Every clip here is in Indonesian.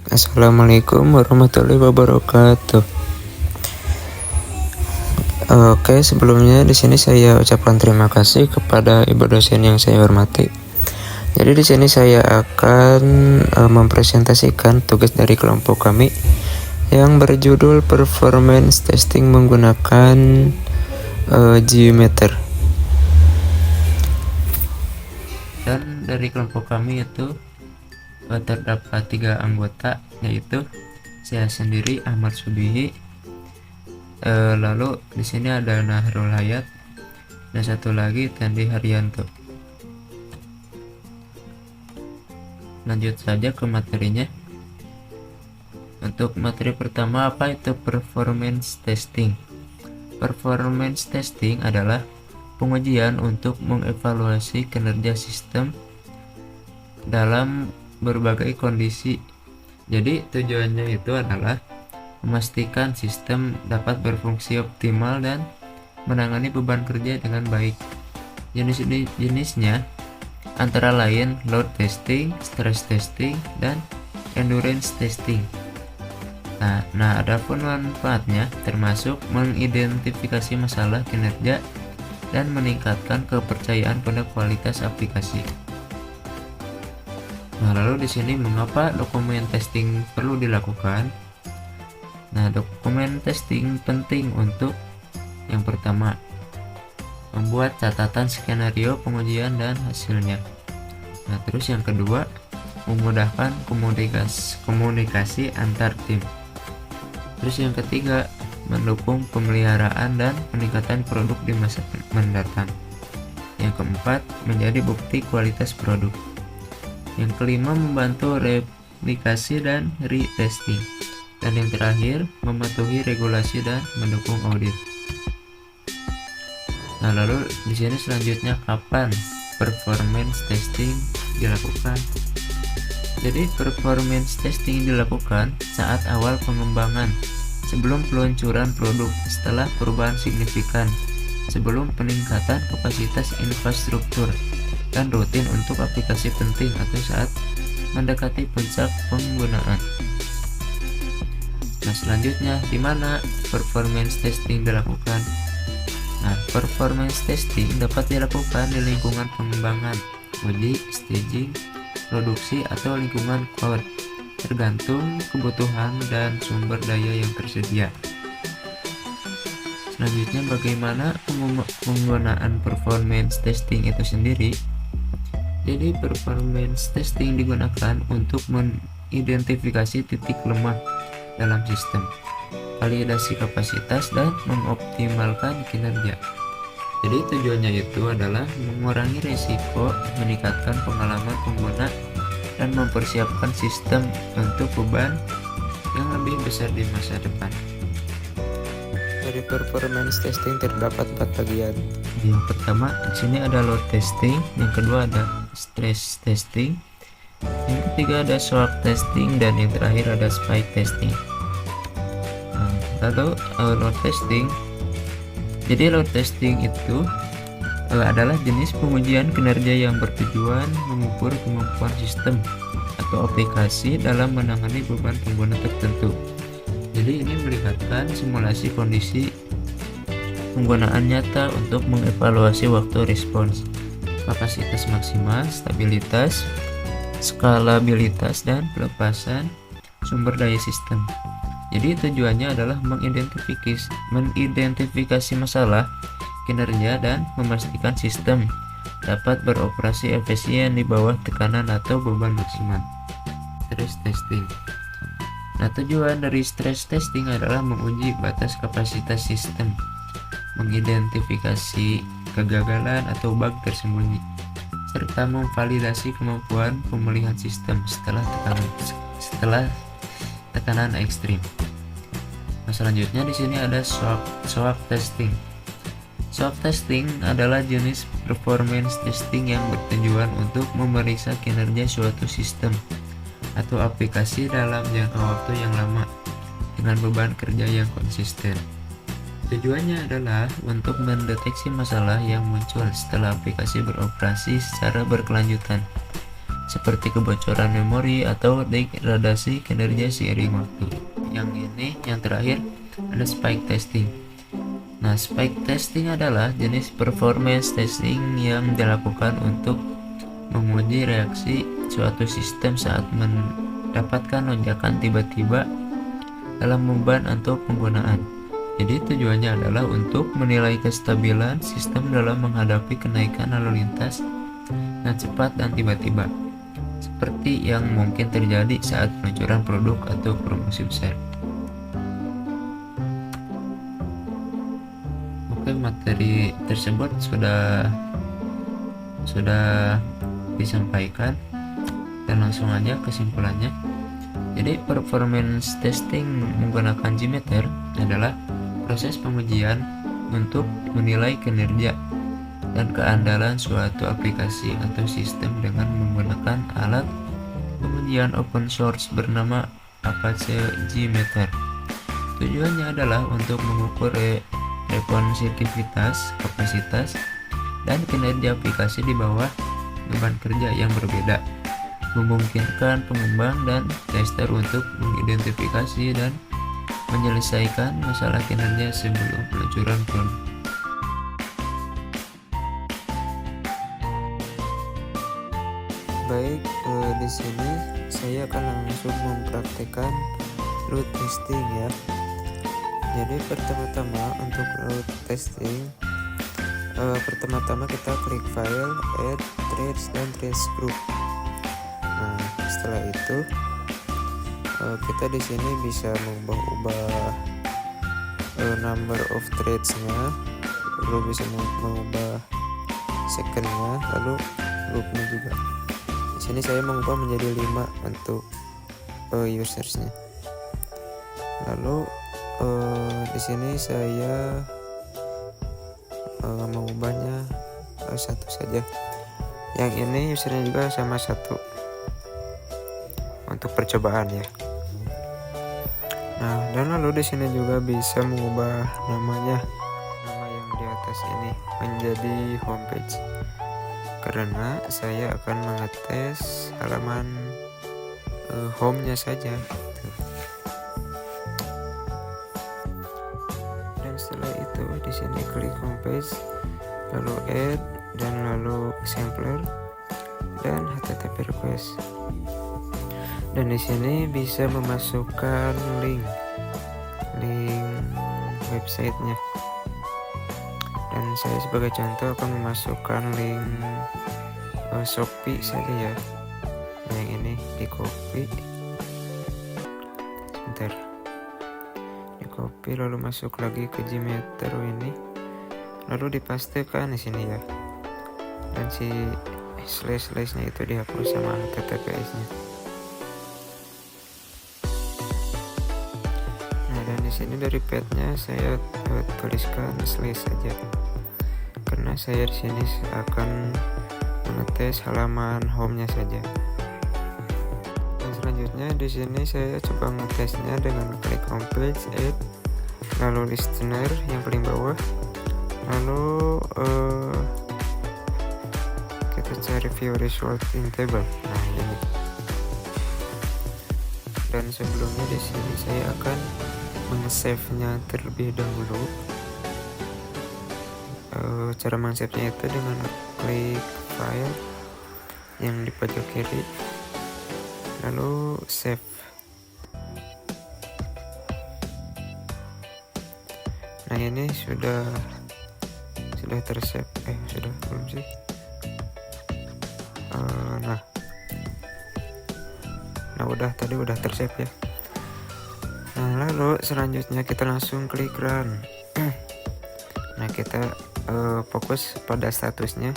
Assalamualaikum warahmatullahi wabarakatuh. Oke, sebelumnya di sini saya ucapkan terima kasih kepada ibu dosen yang saya hormati. Jadi di sini saya akan mempresentasikan tugas dari kelompok kami yang berjudul Performance Testing menggunakan Geometer. Dan dari kelompok kami itu terdapat 3 anggota, yaitu saya sendiri Ahmad Subihi, lalu di sini ada Nahrul Hayat dan satu lagi Tendi Haryanto. Lanjut saja ke materinya. Untuk materi pertama, apa itu performance testing? Performance testing adalah pengujian untuk mengevaluasi kinerja sistem dalam berbagai kondisi. Jadi tujuannya itu adalah memastikan sistem dapat berfungsi optimal dan menangani beban kerja dengan baik. Jenisnya antara lain load testing, stress testing, dan endurance testing. Nah, adapun manfaatnya termasuk mengidentifikasi masalah kinerja dan meningkatkan kepercayaan pada kualitas aplikasi. Nah, lalu di sini mengapa dokumen testing perlu dilakukan? Nah, dokumen testing penting untuk yang pertama, membuat catatan skenario pengujian dan hasilnya. Nah, terus yang kedua, memudahkan komunikasi antar tim. Terus yang ketiga, mendukung pemeliharaan dan peningkatan produk di masa mendatang. Yang keempat, menjadi bukti kualitas produk. Yang kelima, membantu replikasi dan retesting. Dan yang terakhir, mematuhi regulasi dan mendukung audit. Nah, lalu di sini selanjutnya kapan performance testing dilakukan? Jadi performance testing dilakukan saat awal pengembangan, sebelum peluncuran produk, setelah perubahan signifikan, sebelum peningkatan kapasitas infrastruktur, dan rutin untuk aplikasi penting atau saat mendekati puncak penggunaan. Nah, selanjutnya di mana performance testing dilakukan? Nah, performance testing dapat dilakukan di lingkungan pengembangan, uji, staging, produksi, atau lingkungan cloud, tergantung kebutuhan dan sumber daya yang tersedia. Selanjutnya, bagaimana penggunaan performance testing itu sendiri? Jadi performance testing digunakan untuk mengidentifikasi titik lemah dalam sistem, validasi kapasitas, dan mengoptimalkan kinerja. Jadi tujuannya itu adalah mengurangi risiko, meningkatkan pengalaman pengguna, dan mempersiapkan sistem untuk beban yang lebih besar di masa depan. Dari performance testing terdapat 4 bagian. Yang pertama, di sini ada load testing, yang kedua ada stress testing, yang ketiga ada shock testing, dan yang terakhir ada spike testing. Lalu load testing. Jadi load testing itu adalah jenis pengujian kinerja yang bertujuan mengukur kemampuan sistem atau aplikasi dalam menangani beban pengguna tertentu. Jadi ini melibatkan simulasi kondisi penggunaan nyata untuk mengevaluasi waktu respons, kapasitas maksimal, stabilitas, skalabilitas, dan pelepasan sumber daya sistem. Jadi tujuannya adalah mengidentifikasi masalah kinerja dan memastikan sistem dapat beroperasi efisien di bawah tekanan atau beban maksimal. Stress testing. Nah, tujuan dari stress testing adalah menguji batas kapasitas sistem, mengidentifikasi kegagalan atau bug tersembunyi, serta memvalidasi kemampuan pemulihan sistem setelah tekanan ekstrim. Nah, selanjutnya di sini ada shock testing. Shock testing adalah jenis performance testing yang bertujuan untuk memeriksa kinerja suatu sistem atau aplikasi dalam jangka waktu yang lama dengan beban kerja yang konsisten. Tujuannya adalah untuk mendeteksi masalah yang muncul setelah aplikasi beroperasi secara berkelanjutan seperti kebocoran memori atau degradasi kinerja seiring waktu. Yang terakhir ada spike testing. Nah, spike testing adalah jenis performance testing yang dilakukan untuk menguji reaksi suatu sistem saat mendapatkan lonjakan tiba-tiba dalam beban atau penggunaan. Jadi tujuannya adalah untuk menilai kestabilan sistem dalam menghadapi kenaikan lalu lintas yang cepat dan tiba-tiba, seperti yang mungkin terjadi saat peluncuran produk atau promosi besar. Oke, materi tersebut sudah disampaikan, dan langsung aja kesimpulannya. Jadi performance testing menggunakan Gmeter adalah proses pengujian untuk menilai kinerja dan keandalan suatu aplikasi atau sistem dengan menggunakan alat pengujian open source bernama Apache Gmeter. Tujuannya adalah untuk mengukur responsivitas, kapasitas, dan kinerja aplikasi di bawah beban kerja yang berbeda, memungkinkan pengembang dan tester untuk mengidentifikasi dan menyelesaikan masalah kinerja sebelum peluncuran produk. Baik, di sini saya akan langsung mempraktekkan load testing ya. Jadi pertama-tama untuk load testing, pertama-tama kita klik file, add threads dan threads group. Nah, setelah itu kita di sini bisa mengubah number of threads-nya, lalu bisa mengubah second-nya, lalu loop-nya juga. Di sini saya mengubah menjadi 5 untuk users-nya. Lalu di sini saya mengubahnya satu saja. Yang ini usernya juga sama 1 untuk percobaan ya. Nah, dan lalu di sini juga bisa mengubah nama yang di atas ini menjadi homepage, karena saya akan mengetes halaman home-nya saja gitu. Dan setelah itu di sini klik homepage, lalu add, dan lalu sampler dan http request. Dan di sini bisa memasukkan link websitenya. Dan saya sebagai contoh akan memasukkan link Shopee saja ya. Yang ini di copy, sebentar, di copy lalu masuk lagi ke Gmeter ini, lalu dipastekan di sini ya. Dan si slash-nya itu dihapus sama https-nya. Di sini dari path-nya saya tuliskan slash saja, karena saya di sini akan mengetes halaman home-nya saja. Dan selanjutnya di sini saya coba ngetesnya dengan klik homepage, add, lalu listener yang paling bawah, lalu kita cari view result in table. Nah, ini. Dan sebelumnya di sini saya akan meng-save-nya terlebih dahulu. Cara meng-save-nya itu dengan klik file yang di pojok kiri, lalu save. Nah, ini sudah tersave. Sudah belum sih? Tadi udah tersave ya. Nah, lalu selanjutnya kita langsung klik run. Nah, kita fokus pada statusnya.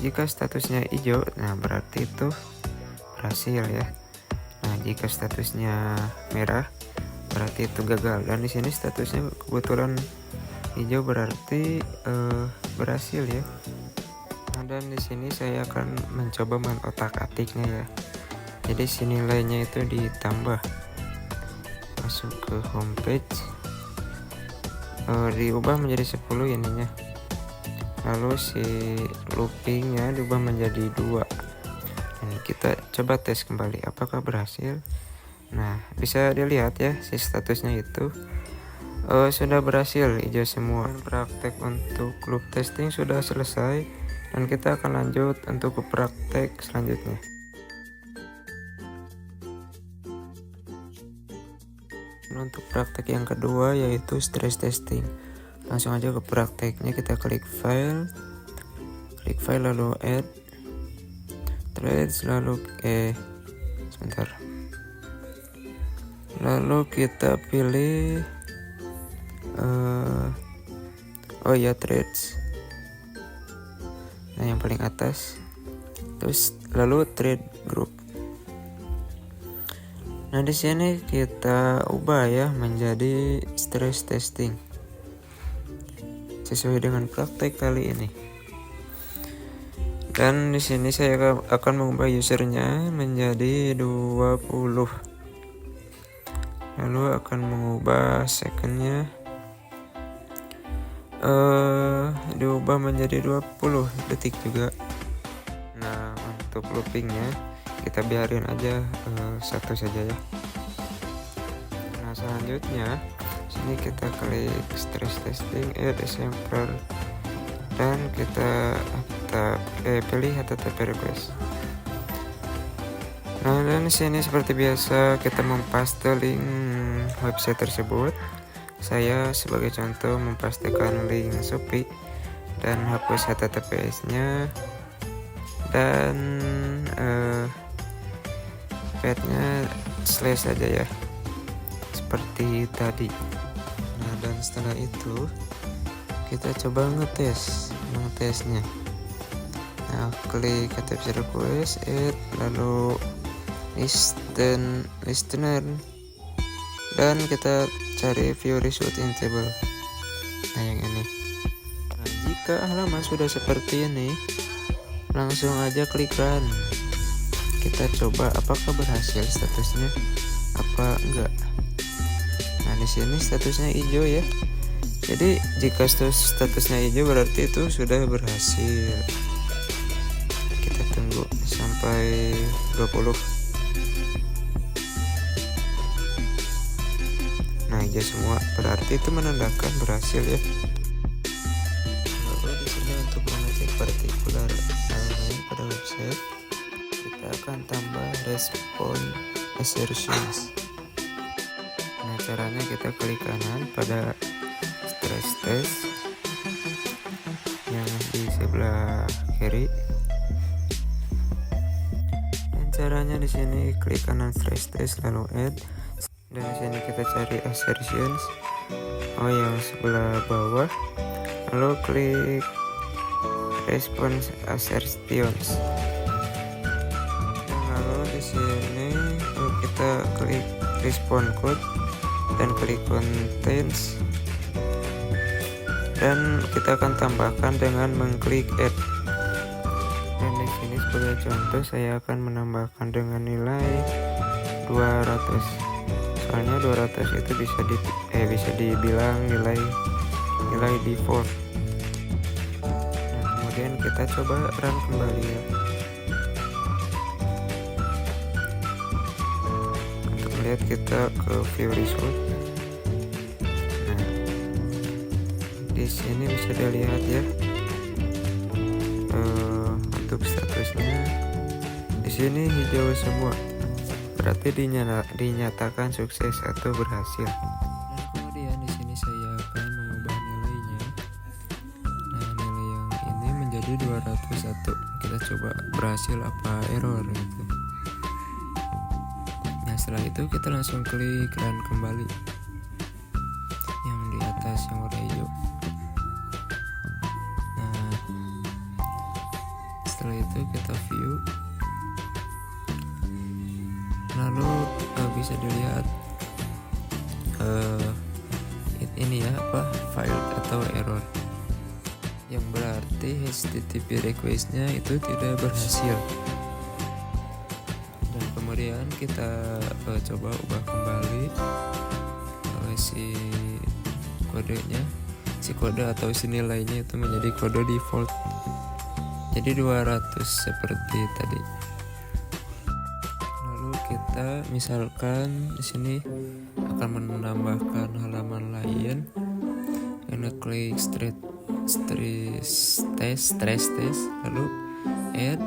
Jika statusnya hijau, nah berarti itu berhasil ya. Nah, jika statusnya merah, berarti itu gagal. Dan di sini statusnya kebetulan hijau, berarti berhasil ya. Nah, dan di sini saya akan mencoba menotak-atiknya ya. Jadi si nilainya itu ditambah, masuk ke homepage, diubah menjadi 10 ininya, lalu si loopingnya diubah menjadi 2. Ini kita coba tes kembali apakah berhasil. Nah, bisa dilihat ya si statusnya itu sudah berhasil, hijau semua. Dan praktek untuk loop testing sudah selesai, dan kita akan lanjut untuk ke praktek selanjutnya. Untuk praktek yang kedua yaitu stress testing. Langsung aja ke prakteknya, kita klik file lalu add threads, lalu sebentar, lalu kita pilih threads, nah yang paling atas, terus lalu thread group. Nah di sini kita ubah ya menjadi stress testing sesuai dengan praktek kali ini. Dan di sini saya akan mengubah usernya menjadi 20. Lalu akan mengubah secondnya diubah menjadi 20 detik juga. Nah untuk loopingnya kita biarin aja satu saja ya. Nah selanjutnya sini kita klik stress testing, add example, dan kita pilih HTTP request. Nah dan sini seperti biasa kita mempaste link website tersebut. Saya sebagai contoh mempastekan link Shopee dan hapus HTTPS-nya, dan path-nya slash saja ya, seperti tadi. Nah dan setelah itu kita coba ngetesnya. Nah klik HTTP request, add, lalu listener, dan kita cari view result in table. Nah yang ini. Nah, jika halaman sudah seperti ini, langsung aja klik run. Kita coba apakah berhasil statusnya apa enggak. Nah di sini statusnya hijau ya. Jadi jika statusnya hijau berarti itu sudah berhasil. Kita tunggu sampai 20. Nah hijau semua berarti itu menandakan berhasil ya. Lalu di sini untuk mengecek partikular elemen pada website, kita akan tambah response assertions. Nah caranya kita klik kanan pada stress test yang di sebelah kiri, dan caranya di sini klik kanan stress test lalu add, dan di sini kita cari assertions yang sebelah bawah, lalu klik response assertions. Lalu di sini kita klik response code dan klik contents, dan kita akan tambahkan dengan mengklik add. Dan di sini sebagai contoh saya akan menambahkan dengan nilai 200. Soalnya 200 itu bisa dibilang nilai default. Nah, kemudian kita coba run kembali ya. Untuk melihat kita ke view result. Nah, di sini bisa dilihat ya untuk statusnya. Di sini hijau semua, berarti dinyatakan sukses atau berhasil. Nah, kemudian di sini saya akan mengubah nilainya. Nah, nilai yang ini menjadi 201. Kita coba berhasil apa error gitu. Nah, setelah itu kita langsung klik run kembali. Yang di atas yang warna hijau. Nah, setelah itu kita view. Lalu bisa dilihat ini ya file atau error, yang berarti HTTP requestnya itu tidak berhasil. Dan kemudian kita coba ubah kembali si kodenya, si kode atau si nilainya itu menjadi kode default, jadi 200 seperti tadi. kita misalkan di sini akan menambahkan halaman lain, karena klik stress test, lalu add,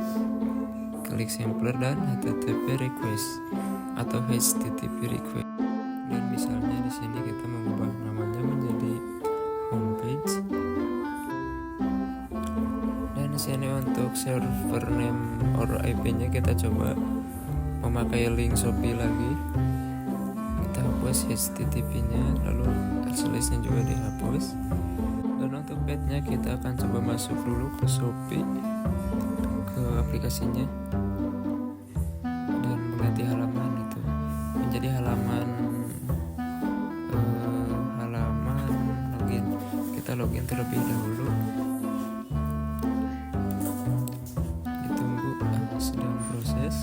klik sampler dan HTTP request atau HTTP request. Dan misalnya di sini kita mengubah namanya menjadi homepage. Dan di sini untuk server name or IP-nya kita coba memakai link Shopee lagi. Kita hapus HTTP-nya, lalu /nya juga dihapus. Dan untuk page-nya kita akan coba masuk dulu ke Shopee, ke aplikasinya, dan mengganti halaman itu menjadi halaman login. Kita login terlebih dahulu. Ditunggu, sedang proses.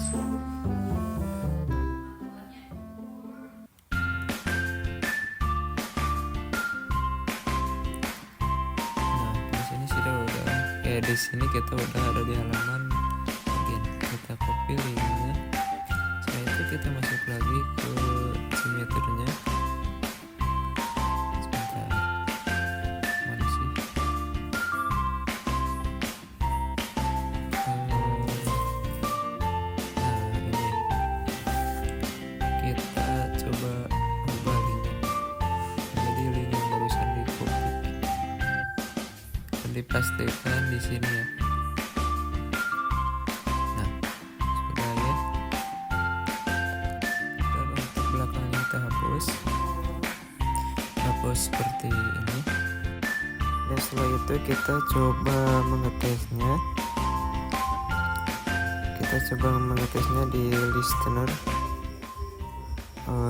Di sini kita udah ada di halaman login. Kita copy linknya. Setelah itu kita masuk lagi ke Gmeternya. Sebentar, mana sih? Ini kita coba ubah linknya. Jadi link yang barusan di copy dan dipastikan di sini ya. Nah, sudah ya. Dan untuk belakangnya kita hapus seperti ini. Dan setelah itu kita coba mengetesnya. Di listener.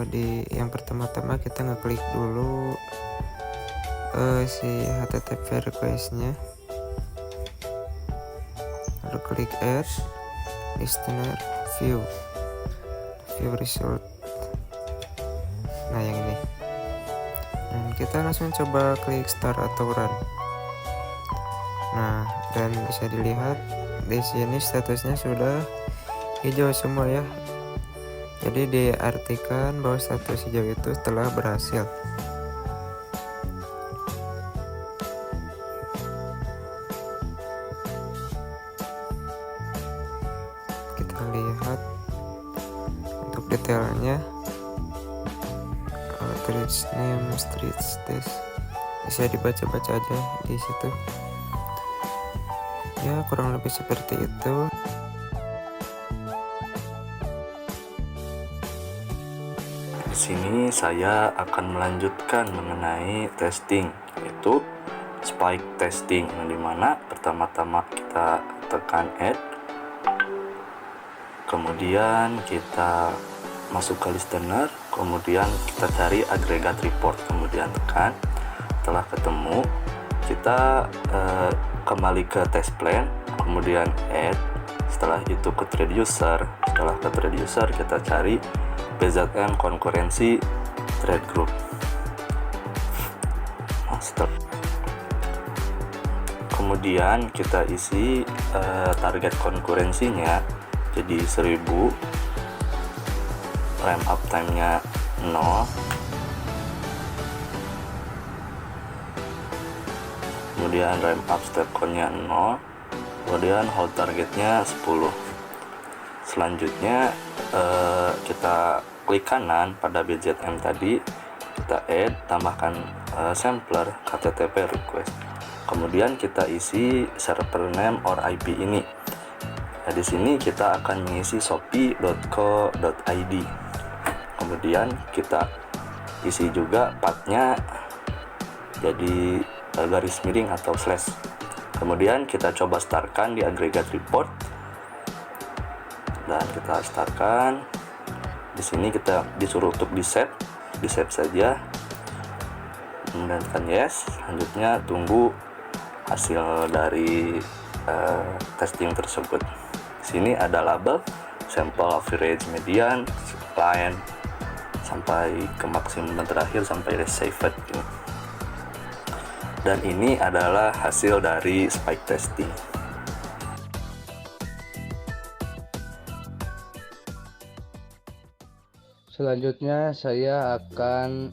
Di yang pertama-tama kita ngeklik dulu si HTTP request-nya, lalu klik add, listener, view result. Nah, yang ini. Dan kita langsung coba klik start atau run. Nah, dan bisa dilihat di sini statusnya sudah hijau semua ya. Jadi diartikan bahwa status hijau itu telah berhasil. Kita lihat untuk detailnya. Street name, street test, bisa dibaca-baca aja di situ. Ya, kurang lebih seperti itu. Di sini saya akan melanjutkan mengenai testing, yaitu spike testing, yang dimana pertama-tama kita tekan add, kemudian kita masuk ke listener, kemudian kita cari agregat report, kemudian tekan. Setelah ketemu, kita kembali ke test plan, kemudian add. Setelah itu ke trade user. Setelah ke trade user, kita cari BZM konkurensi trade group. Kemudian kita isi target konkurensinya jadi 1000, ramp up time-nya 0, kemudian ramp up step count-nya 0, kemudian hold targetnya 10. Selanjutnya kita klik kanan pada BZM tadi, kita add, tambahkan sampler HTTP request, kemudian kita isi server name or IP ini. Nah, di sini kita akan mengisi shopee.co.id. Kemudian kita isi juga pathnya jadi garis miring atau slash. Kemudian kita coba startkan di agregat report, dan kita startkan. Di sini kita disuruh untuk di save saja, kemudian tekan yes. Selanjutnya tunggu hasil dari testing tersebut. Di sini ada label sample, average, median, line, sampai ke maksimum dan terakhir sampai saved. Dan ini adalah hasil dari spike testing. Selanjutnya saya akan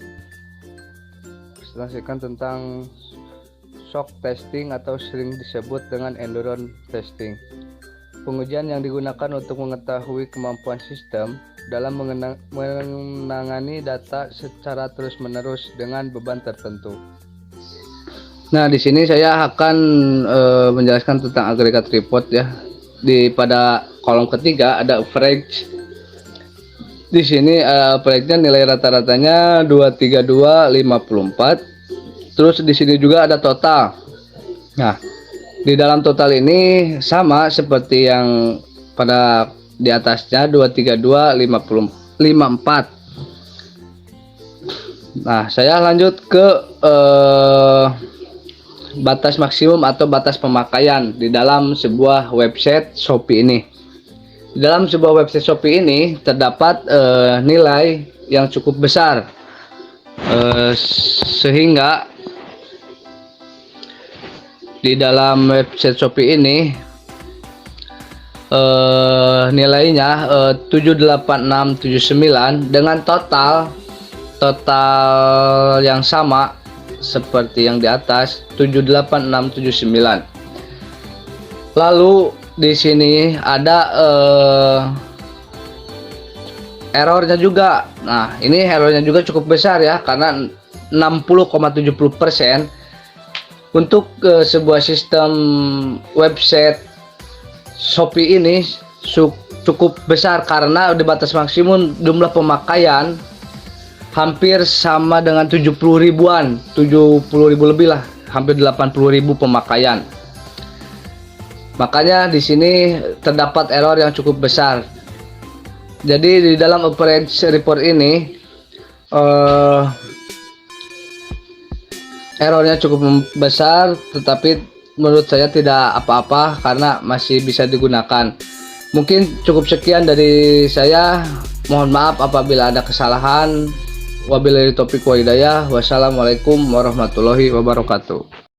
presentasikan tentang shock testing atau sering disebut dengan endurance testing. Pengujian yang digunakan untuk mengetahui kemampuan sistem dalam menangani data secara terus-menerus dengan beban tertentu. Nah, di sini saya akan menjelaskan tentang agregat report ya. Pada kolom ketiga ada average. Di sini average-nya nilai rata-ratanya 23254. Terus di sini juga ada total. Nah, di dalam total ini sama seperti yang pada di atasnya 23254. Nah, saya lanjut ke batas maksimum atau batas pemakaian di dalam sebuah website Shopee ini. Di dalam sebuah website Shopee ini terdapat nilai yang cukup besar, sehingga di dalam website Shopee ini nilainya 78679 dengan total yang sama seperti yang di atas 78679. Lalu di sini ada errornya juga. Nah, ini errornya juga cukup besar ya, karena 60,70%. Untuk sebuah sistem website Shopee ini cukup besar karena di batas maksimum jumlah pemakaian hampir sama dengan 70 ribuan, 70 ribu lebih lah, hampir 80 ribu pemakaian. Makanya di sini terdapat error yang cukup besar. Jadi di dalam average report ini errornya cukup besar, tetapi menurut saya tidak apa-apa karena masih bisa digunakan. Mungkin cukup sekian dari saya. Mohon maaf apabila ada kesalahan. Wabillahi taufiq wa hidayah. Wassalamualaikum warahmatullahi wabarakatuh.